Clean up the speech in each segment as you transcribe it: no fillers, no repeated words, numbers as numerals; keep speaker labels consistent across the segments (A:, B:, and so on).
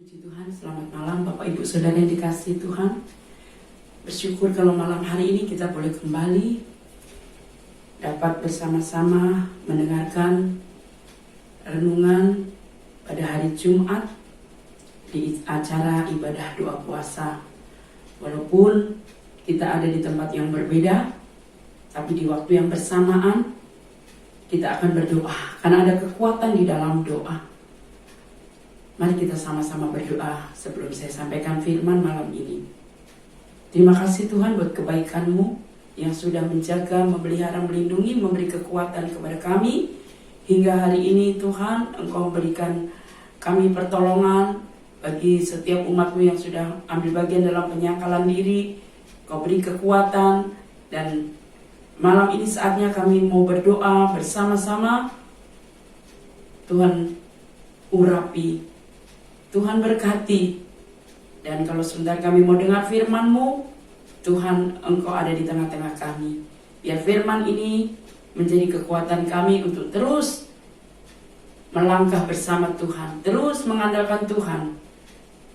A: Puji Tuhan, selamat malam Bapak Ibu Saudara yang dikasihi Tuhan. Bersyukur kalau malam hari ini kita boleh kembali dapat bersama-sama mendengarkan renungan pada hari Jumat di acara ibadah doa puasa. Walaupun kita ada di tempat yang berbeda, tapi di waktu yang bersamaan kita akan berdoa karena ada kekuatan di dalam doa. Mari kita sama-sama berdoa sebelum saya sampaikan firman malam ini. Terima kasih Tuhan buat kebaikan-Mu yang sudah menjaga, memelihara, melindungi, memberi kekuatan kepada kami. Hingga hari ini Tuhan, Engkau memberikan kami pertolongan bagi setiap umat-Mu yang sudah ambil bagian dalam penyangkalan diri. Engkau beri kekuatan, dan malam ini saatnya kami mau berdoa bersama-sama. Tuhan urapi, Tuhan berkati. Dan kalau sebentar kami mau dengar firman-Mu, Tuhan, Engkau ada di tengah-tengah kami. Biar firman ini menjadi kekuatan kami untuk terus melangkah bersama Tuhan, terus mengandalkan Tuhan,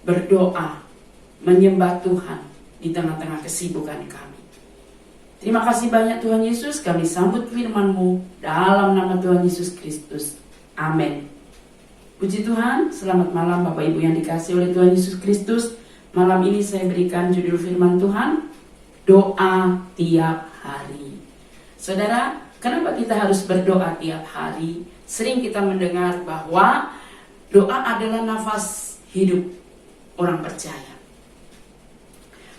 A: berdoa, menyembah Tuhan di tengah-tengah kesibukan kami. Terima kasih banyak Tuhan Yesus, kami sambut firman-Mu dalam nama Tuhan Yesus Kristus. Amin. Puji Tuhan, selamat malam Bapak Ibu yang dikasihi oleh Tuhan Yesus Kristus. Malam ini saya berikan judul firman Tuhan, doa tiap hari. Saudara, kenapa kita harus berdoa tiap hari? Sering kita mendengar bahwa doa adalah nafas hidup orang percaya.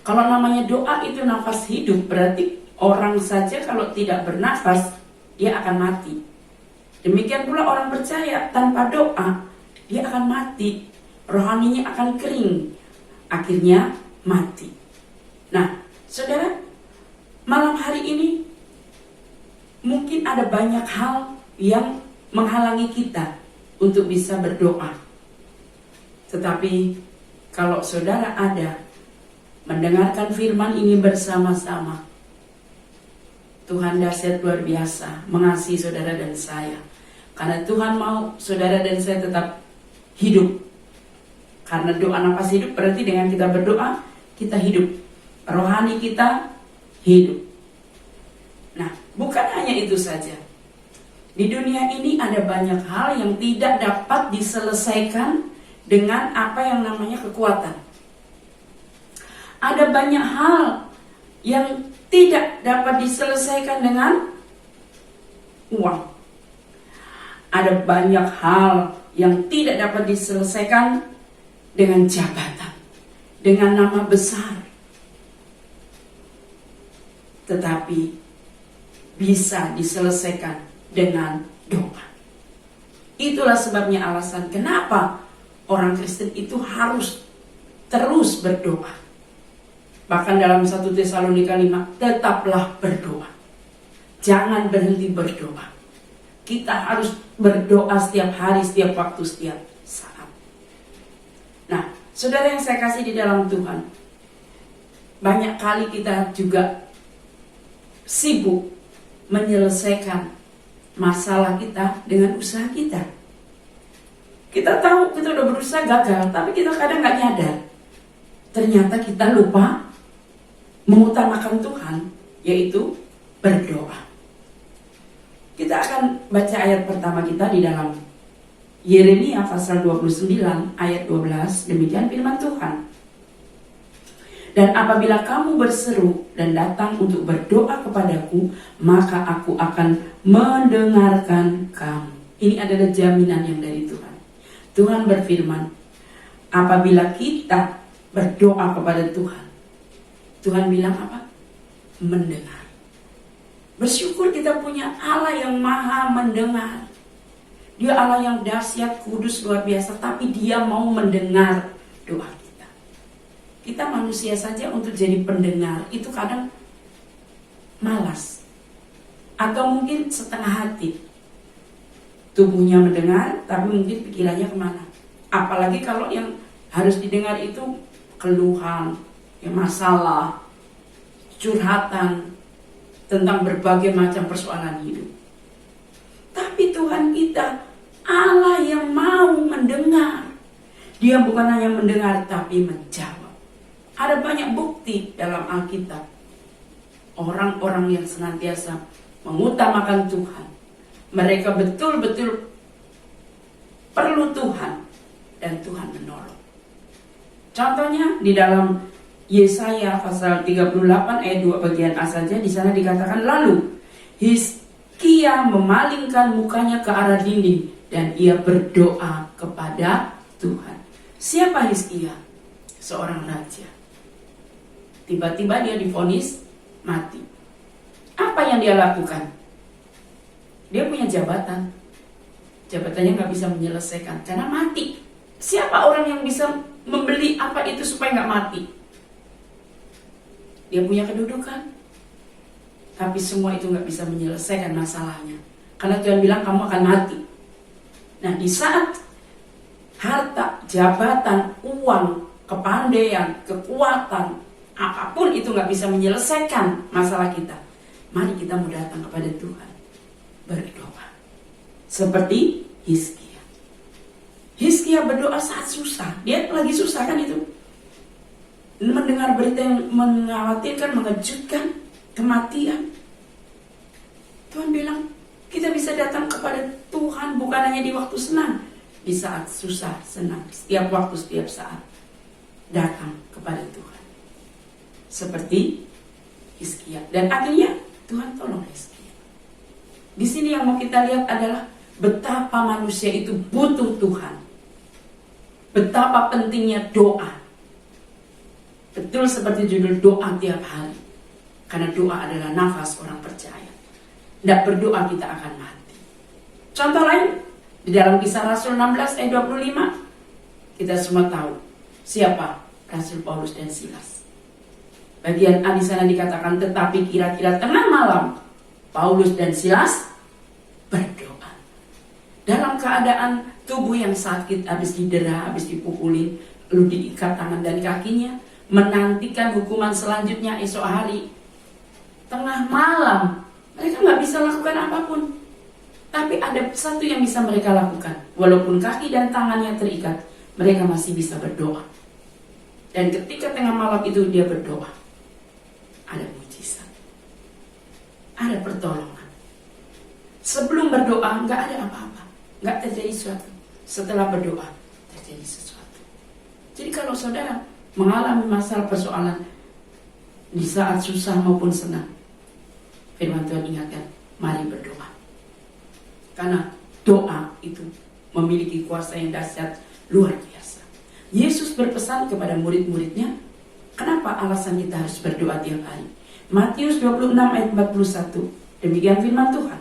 A: Kalau namanya doa itu nafas hidup, berarti orang saja kalau tidak bernafas, dia akan mati. Demikian pula orang percaya tanpa doa, dia akan mati, rohaninya akan kering, akhirnya mati. Nah, saudara, malam hari ini mungkin ada banyak hal yang menghalangi kita untuk bisa berdoa. Tetapi kalau saudara ada mendengarkan firman ini bersama-sama, Tuhan dahsyat luar biasa mengasihi saudara dan saya. Karena Tuhan mau saudara dan saya tetap hidup. Karena doa nafas hidup berarti dengan kita berdoa, kita hidup. Rohani kita hidup. Nah, bukan hanya itu saja. Di dunia ini ada banyak hal yang tidak dapat diselesaikan dengan apa yang namanya kekuatan. Ada banyak hal yang tidak dapat diselesaikan dengan uang. Ada banyak hal yang tidak dapat diselesaikan dengan jabatan, dengan nama besar. Tetapi bisa diselesaikan dengan doa. Itulah sebabnya alasan kenapa orang Kristen itu harus terus berdoa. Bahkan dalam 1 Tesalonika 5, tetaplah berdoa. Jangan berhenti berdoa. Kita harus berdoa setiap hari, setiap waktu, setiap saat. Nah, saudara yang saya kasih di dalam Tuhan, banyak kali kita juga sibuk menyelesaikan masalah kita dengan usaha kita. Kita tahu kita udah berusaha gagal, tapi kita kadang gak nyadar. Ternyata kita lupa mengutamakan Tuhan, yaitu berdoa. Kita akan baca ayat pertama kita di dalam Yeremia pasal 29 ayat 12. Demikian firman Tuhan. Dan apabila kamu berseru dan datang untuk berdoa kepadaku, maka aku akan mendengarkan kamu. Ini adalah jaminan yang dari Tuhan. Tuhan berfirman, apabila kita berdoa kepada Tuhan, Tuhan bilang apa? Mendengar. Bersyukur kita punya Allah yang maha mendengar. Dia Allah yang dahsyat, kudus, luar biasa. Tapi Dia mau mendengar doa kita. Kita manusia saja untuk jadi pendengar itu kadang malas. Atau mungkin setengah hati. Tubuhnya mendengar, tapi mungkin pikirannya kemana. Apalagi kalau yang harus didengar itu keluhan, masalah, curhatan tentang berbagai macam persoalan hidup. Tapi Tuhan kita Allah yang mau mendengar. Dia bukan hanya mendengar tapi menjawab. Ada banyak bukti dalam Alkitab. Orang-orang yang senantiasa mengutamakan Tuhan, mereka betul-betul perlu Tuhan dan Tuhan menolong. Contohnya di dalam Yesaya pasal 38 ayat 2 bagian A saja, di sana dikatakan, lalu Hizkia memalingkan mukanya ke arah dinding dan ia berdoa kepada Tuhan. Siapa Hizkia? Seorang raja. Tiba-tiba dia divonis mati. Apa yang dia lakukan? Dia punya jabatan. Jabatannya nggak bisa menyelesaikan karena mati. Siapa orang yang bisa membeli apa itu supaya nggak mati? Dia punya kedudukan, tapi semua itu nggak bisa menyelesaikan masalahnya. Karena Tuhan bilang kamu akan mati. Nah, di saat harta, jabatan, uang, kepandaian, kekuatan, apapun itu nggak bisa menyelesaikan masalah kita, mari kita mau datang kepada Tuhan, berdoa. Seperti Hizkia. Hizkia berdoa saat susah. Dia lagi susah kan itu. Mendengar berita yang mengkhawatirkan, mengejutkan, kematian. Tuhan bilang, kita bisa datang kepada Tuhan bukan hanya di waktu senang, di saat susah, senang, setiap waktu, setiap saat. Datang kepada Tuhan. Seperti Hizkia. Dan akhirnya Tuhan tolong Hizkia. Di sini yang mau kita lihat adalah betapa manusia itu butuh Tuhan. Betapa pentingnya doa. Betul seperti judul doa tiap hari. Karena doa adalah nafas orang percaya. Tidak berdoa kita akan mati. Contoh lain, di dalam Kisah Rasul 16 ayat 25, kita semua tahu siapa Rasul Paulus dan Silas. Bagian A di sana dikatakan, tetapi kira-kira tengah malam Paulus dan Silas berdoa. Dalam keadaan tubuh yang sakit, habis didera, habis dipukulin, lalu diikat tangan dan kakinya, menantikan hukuman selanjutnya esok hari. Tengah malam, mereka nggak bisa lakukan apapun. Tapi ada satu yang bisa mereka lakukan. Walaupun kaki dan tangannya terikat, mereka masih bisa berdoa. Dan ketika tengah malam itu dia berdoa, ada mujizat, ada pertolongan. Sebelum berdoa nggak ada apa-apa, nggak terjadi sesuatu. Setelah berdoa terjadi sesuatu. Jadi kalau saudara mengalami masalah persoalan di saat susah maupun senang, firman Tuhan ingatkan, mari berdoa. Karena doa itu memiliki kuasa yang dahsyat luar biasa. Yesus berpesan kepada murid-muridnya, kenapa alasan kita harus berdoa tiap hari? Matius 26 ayat 41. Demikian firman Tuhan.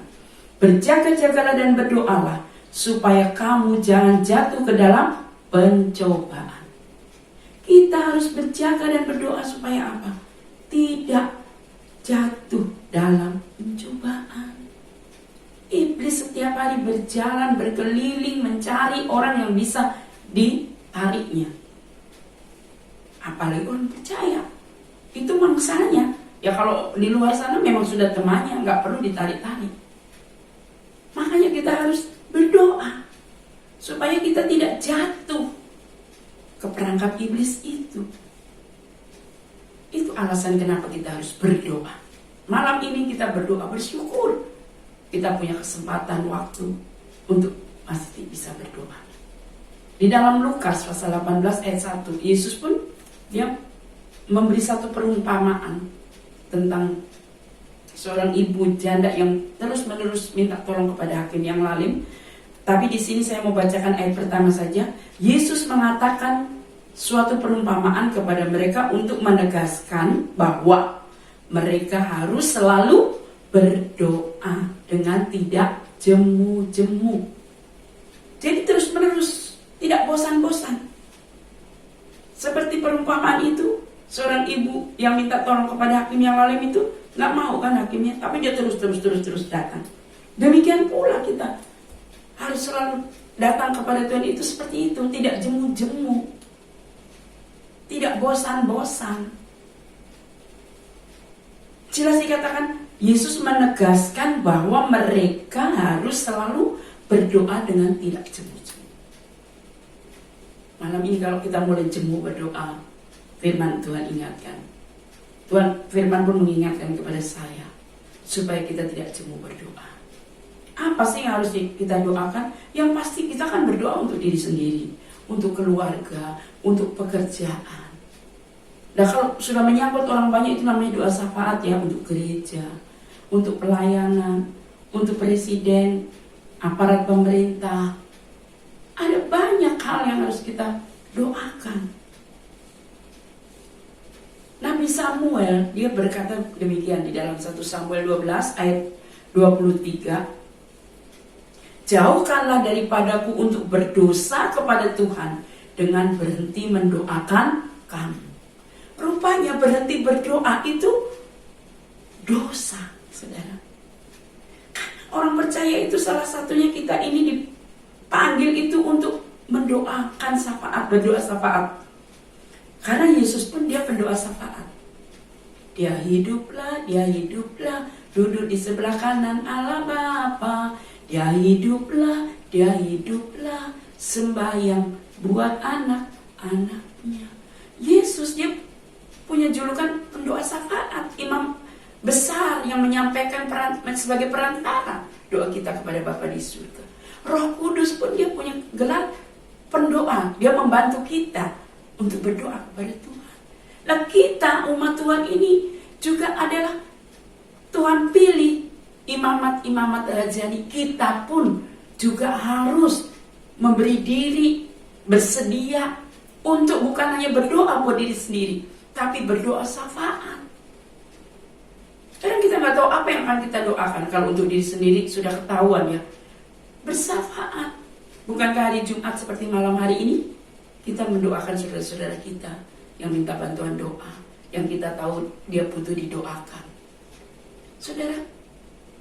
A: Berjaga-jagalah dan berdoalah supaya kamu jangan jatuh ke dalam pencobaan. Kita harus berjaga dan berdoa supaya apa? Tidak jatuh dalam pencobaan. Iblis setiap hari berjalan, berkeliling, mencari orang yang bisa ditariknya. Apalagi orang percaya. Itu mangsanya. Ya kalau di luar sana memang sudah temannya, nggak perlu ditarik-tarik. Makanya kita harus berdoa supaya kita tidak jatuh ke perangkap iblis itu. Itu alasan kenapa kita harus berdoa. Malam ini kita berdoa, bersyukur kita punya kesempatan waktu untuk masih bisa berdoa. Di dalam Lukas pasal 18 ayat 1, Yesus pun dia memberi satu perumpamaan tentang seorang ibu janda yang terus-menerus minta tolong kepada hakim yang lalim. Tapi di sini saya mau bacakan ayat pertama saja. Yesus mengatakan suatu perumpamaan kepada mereka untuk menegaskan bahwa mereka harus selalu berdoa dengan tidak jemu-jemu. Jadi terus-menerus, tidak bosan-bosan. Seperti perumpamaan itu, seorang ibu yang minta tolong kepada hakim yang lalim itu nggak mau kan hakimnya, tapi dia terus datang. Demikian pula kita harus selalu datang kepada Tuhan itu seperti itu, tidak jemu-jemu, tidak bosan-bosan. Jelas dikatakan, Yesus menegaskan bahwa mereka harus selalu berdoa dengan tidak jemu-jemu. Malam ini kalau kita mulai jemu berdoa, firman Tuhan ingatkan. Firman pun mengingatkan kepada saya supaya kita tidak jemu berdoa. Apa sih yang harus kita doakan? Yang pasti kita kan berdoa untuk diri sendiri, untuk keluarga, untuk pekerjaan. Nah kalau sudah menyangkut orang banyak itu namanya doa syafaat ya, untuk gereja, untuk pelayanan, untuk presiden, aparat pemerintah. Ada banyak hal yang harus kita doakan. Nabi Samuel dia berkata demikian di dalam 1 Samuel 12 ayat 23. Jauhkanlah daripadaku untuk berdosa kepada Tuhan dengan berhenti mendoakan kamu. Rupanya berhenti berdoa itu dosa, saudara. Orang percaya itu salah satunya kita ini dipanggil itu untuk mendoakan syafaat, berdoa syafaat. Karena Yesus pun dia pendoa syafaat. Dia hiduplah, duduk di sebelah kanan Allah Bapa. Dia hiduplah, sembahyang buat anak-anaknya. Yesus dia punya julukan pendoa syafaat, imam besar yang menyampaikan sebagai perantara doa kita kepada Bapa di surga. Roh Kudus pun dia punya gelar pendoa, dia membantu kita untuk berdoa kepada Tuhan. Nah kita umat Tuhan ini juga adalah Tuhan pilih imamat rajani. Kita pun juga harus memberi diri, bersedia untuk bukan hanya berdoa buat diri sendiri, tapi berdoa syafaat. Kadang kita nggak tahu apa yang akan kita doakan. Kalau untuk diri sendiri sudah ketahuan ya, bersyafaat. Bukankah hari Jumat seperti malam hari ini kita mendoakan saudara-saudara kita yang minta bantuan doa, yang kita tahu dia butuh didoakan. Saudara,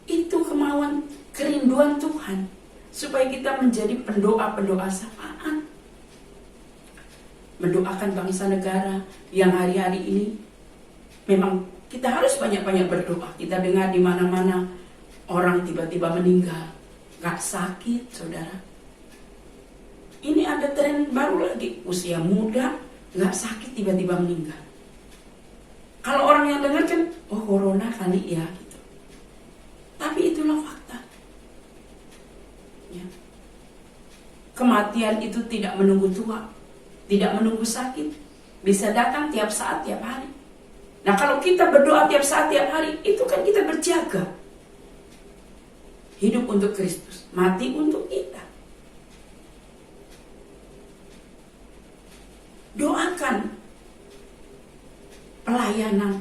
A: itu kemauan, kerinduan Tuhan supaya kita menjadi pendoa-pendoa syafaat. Mendoakan bangsa negara yang hari-hari ini memang kita harus banyak-banyak berdoa. Kita dengar di mana-mana orang tiba-tiba meninggal, gak sakit, saudara. Ini ada tren baru lagi, usia muda gak sakit tiba-tiba meninggal. Kalau orang yang dengar kan, oh corona kali ya. Tapi itulah fakta. Ya. Kematian itu tidak menunggu tua, tidak menunggu sakit, bisa datang tiap saat, tiap hari. Nah kalau kita berdoa tiap saat, tiap hari, itu kan kita berjaga. Hidup untuk Kristus, mati untuk kita. Doakan pelayanan.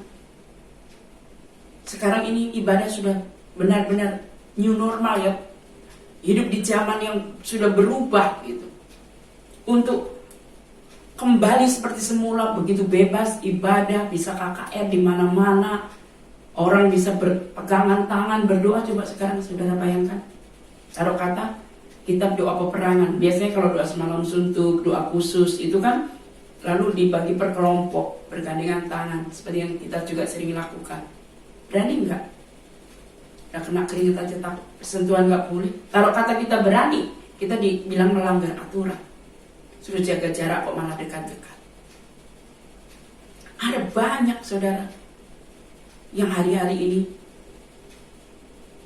A: Sekarang ini ibadah sudah benar-benar new normal ya. Hidup di zaman yang sudah berubah gitu. Untuk kembali seperti semula, begitu bebas ibadah, bisa KKR di mana-mana. Orang bisa berpegangan tangan berdoa. Coba sekarang saudara bayangkan. Taruh kata kitab doa peperangan. Biasanya kalau doa semalam suntuk, doa khusus itu kan lalu dibagi per kelompok, bergandengan tangan, seperti yang kita juga sering lakukan. Berani enggak? Udah kena keringet aja tak sentuhan gak boleh. Kalau kata kita berani, kita dibilang melanggar aturan. Suruh jaga jarak kok malah dekat-dekat. Ada banyak saudara yang hari-hari ini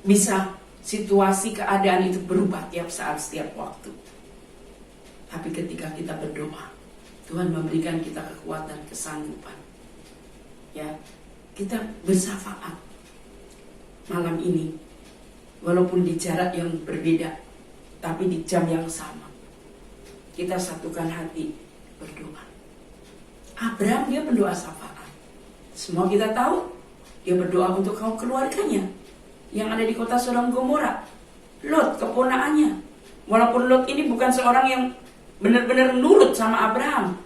A: bisa situasi keadaan itu berubah tiap saat, setiap waktu. Tapi ketika kita berdoa, Tuhan memberikan kita kekuatan, kesanggupan. Ya, kita bersyafaat malam ini, walaupun di jarak yang berbeda, tapi di jam yang sama, kita satukan hati berdoa. Abraham dia pendoa syafaat. Semua kita tahu, dia berdoa untuk kaum keluarganya yang ada di kota Sodom Gomora. Lot, keponakannya. Walaupun Lot ini bukan seorang yang benar-benar nurut sama Abraham.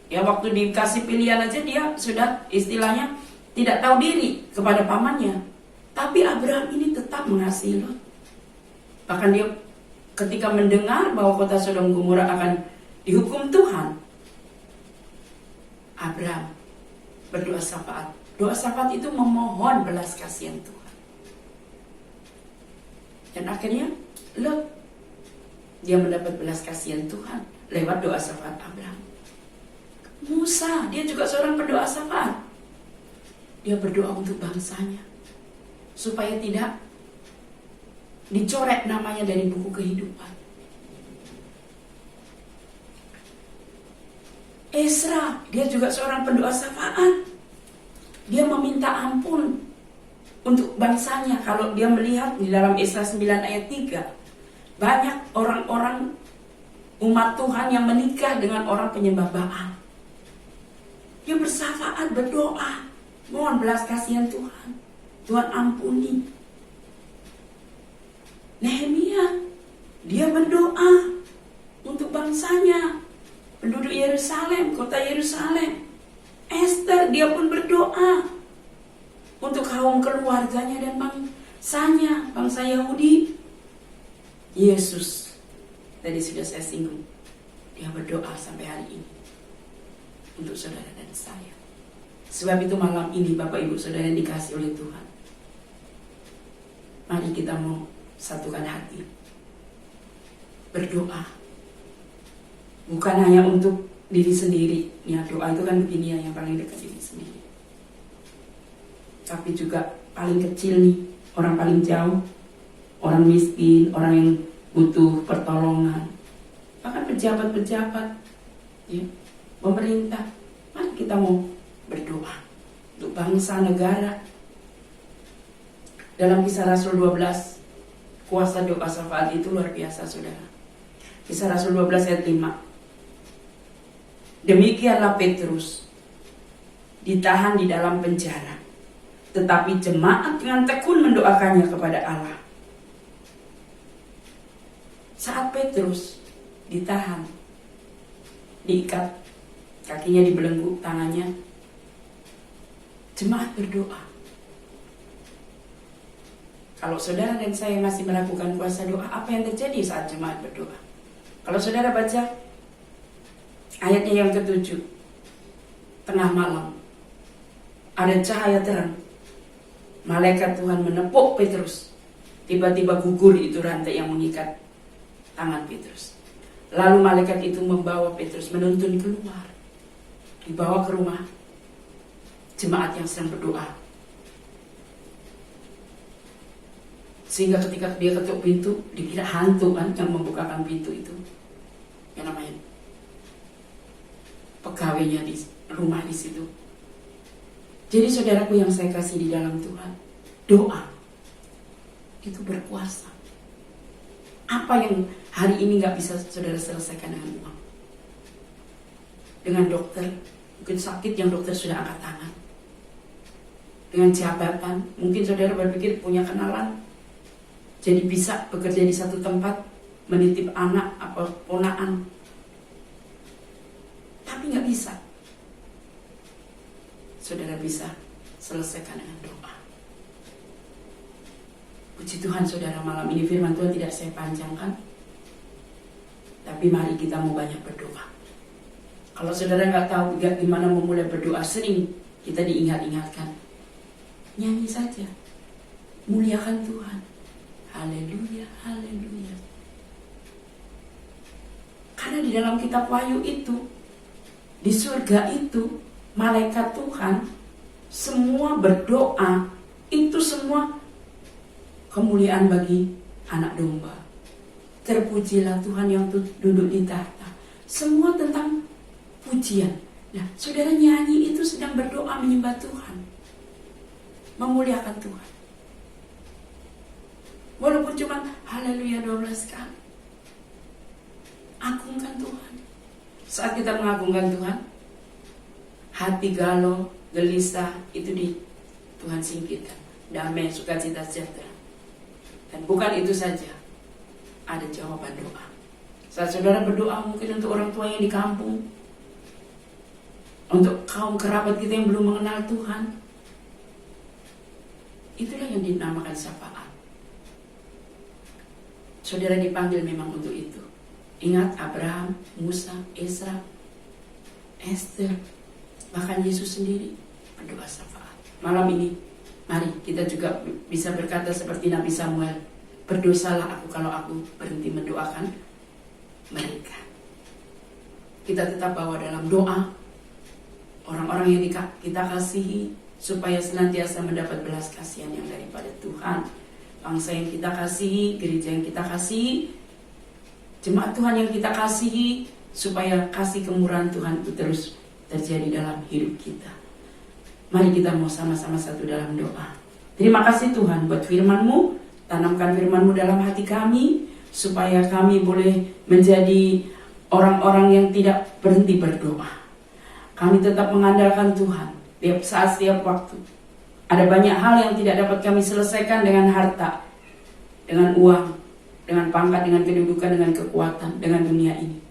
A: Ya waktu dikasih pilihan aja dia sudah istilahnya tidak tahu diri kepada pamannya. Tapi Abraham ini tetap mengasihi Lot. Bahkan dia ketika mendengar bahwa kota Sodom Gomora akan dihukum Tuhan, Abraham berdoa syafaat. Doa syafaat itu memohon belas kasihan Tuhan. Dan akhirnya Lot dia mendapat belas kasihan Tuhan lewat doa syafaat Abraham. Musa, dia juga seorang pendoa syafaat. Dia berdoa untuk bangsanya supaya tidak dicoret namanya dari buku kehidupan. Ezra, dia juga seorang pendoa syafaat. Dia meminta ampun untuk bangsanya. Kalau dia melihat di dalam Ezra 9 ayat 3, banyak orang-orang umat Tuhan yang menikah dengan orang penyembah Baal. Dia bersyafaat, berdoa, mohon belas kasihan Tuhan. Tuhan ampuni. Nehemia, dia berdoa untuk bangsanya, penduduk Yerusalem, kota Yerusalem. Esther, dia pun berdoa untuk kaum keluarganya dan bangsanya, bangsa Yahudi. Yesus, tadi sudah saya singgung, dia berdoa sampai hari ini untuk saudara dan saya. Sebab itu malam ini Bapak Ibu Saudara yang dikasih oleh Tuhan, mari kita mau satukan hati, berdoa. Bukan hanya untuk diri sendiri, ya doa itu kan begini ya, yang paling dekat diri sendiri. Tapi juga paling kecil nih, orang paling jauh, orang miskin, orang yang butuh pertolongan, bahkan pejabat-pejabat, ya, pemerintah. Mari kita mau berdoa untuk bangsa negara. Dalam Kisah Rasul 12, kuasa doa syafaat itu luar biasa, saudara. Kisah Rasul 12 ayat 5. Demikianlah Petrus ditahan di dalam penjara, tetapi jemaat dengan tekun mendoakannya kepada Allah. Saat Petrus ditahan, diikat, kakinya dibelenggu, tangannya, jemaat berdoa. Kalau saudara dan saya masih melakukan kuasa doa, apa yang terjadi saat jemaat berdoa? Kalau saudara baca ayatnya yang ke-7, tengah malam ada cahaya terang, malaikat Tuhan menepuk Petrus, tiba-tiba gugur itu rantai yang mengikat tangan Petrus. Lalu malaikat itu membawa Petrus, menuntun keluar, dibawa ke rumah jemaat yang sedang berdoa. Sehingga ketika dia ketuk pintu, dikira hantu kan yang membukakan pintu itu, yang namanya pegawainya di rumah di situ. Jadi saudaraku yang saya kasih di dalam Tuhan, doa itu berkuasa. Apa yang hari ini gak bisa saudara selesaikan dengan uang, dengan dokter, mungkin sakit yang dokter sudah angkat tangan, dengan jabatan, mungkin saudara berpikir punya kenalan, jadi bisa bekerja di satu tempat, menitip anak atau ponaan, tapi gak bisa. Saudara bisa selesaikan dengan doa. Puji Tuhan saudara, malam ini firman Tuhan tidak saya panjangkan, tapi mari kita mau banyak berdoa. Kalau saudara gak tahu gimana memulai berdoa, sering kita diingat-ingatkan, nyanyi saja, muliakan Tuhan, haleluya, haleluya. Karena di dalam kitab Wahyu itu, di surga itu, malaikat Tuhan semua berdoa, itu semua kemuliaan bagi anak domba. Terpujilah Tuhan yang duduk di tahta. Semua tentang pujian. Nah, saudara nyanyi itu sedang berdoa menyembah Tuhan, memuliakan Tuhan. Walaupun cuma haleluya 12 kali, agungkan Tuhan. Saat kita mengagungkan Tuhan, hati galau, gelisah itu di Tuhan singkirkan. Damai, sukacita, sejahtera. Dan bukan itu saja, ada jawaban doa. Saat saudara berdoa mungkin untuk orang tua yang di kampung, untuk kaum kerabat kita yang belum mengenal Tuhan, itulah yang dinamakan syafaat. Saudara dipanggil memang untuk itu. Ingat Abraham, Musa, Ezra, Esther, bahkan Yesus sendiri berdoa syafaat. Malam ini, mari kita juga bisa berkata seperti Nabi Samuel, berdosalah aku kalau aku berhenti mendoakan mereka. Kita tetap bawa dalam doa orang-orang yang kita kasihi, supaya senantiasa mendapat belas kasihan yang daripada Tuhan. Bangsa yang kita kasihi, gereja yang kita kasihi, jemaat Tuhan yang kita kasihi, supaya kasih kemurahan Tuhan itu terus terjadi dalam hidup kita. Mari kita mau sama-sama satu dalam doa. Terima kasih Tuhan buat firman-Mu. Tanamkan firman-Mu dalam hati kami, supaya kami boleh menjadi orang-orang yang tidak berhenti berdoa. Kami tetap mengandalkan Tuhan tiap saat, setiap waktu. Ada banyak hal yang tidak dapat kami selesaikan dengan harta, dengan uang, dengan pangkat, dengan kedudukan, dengan kekuatan, dengan dunia ini.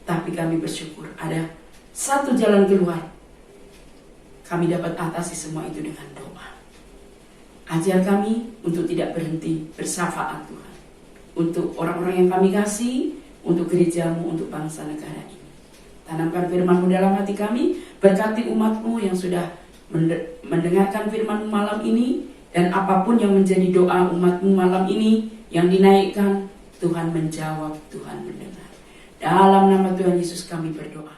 A: Tapi kami bersyukur ada satu jalan keluar. Kami dapat atasi semua itu dengan doa. Ajar kami untuk tidak berhenti bersyafaat Tuhan. Untuk orang-orang yang kami kasih, untuk gereja-Mu, untuk bangsa negara ini. Tanamkan firman-Mu dalam hati kami. Berkati umat-Mu yang sudah mendengarkan firman-Mu malam ini. Dan apapun yang menjadi doa umat-Mu malam ini yang dinaikkan, Tuhan menjawab, Tuhan mendengar. Dalam nama Tuhan Yesus kami berdoa.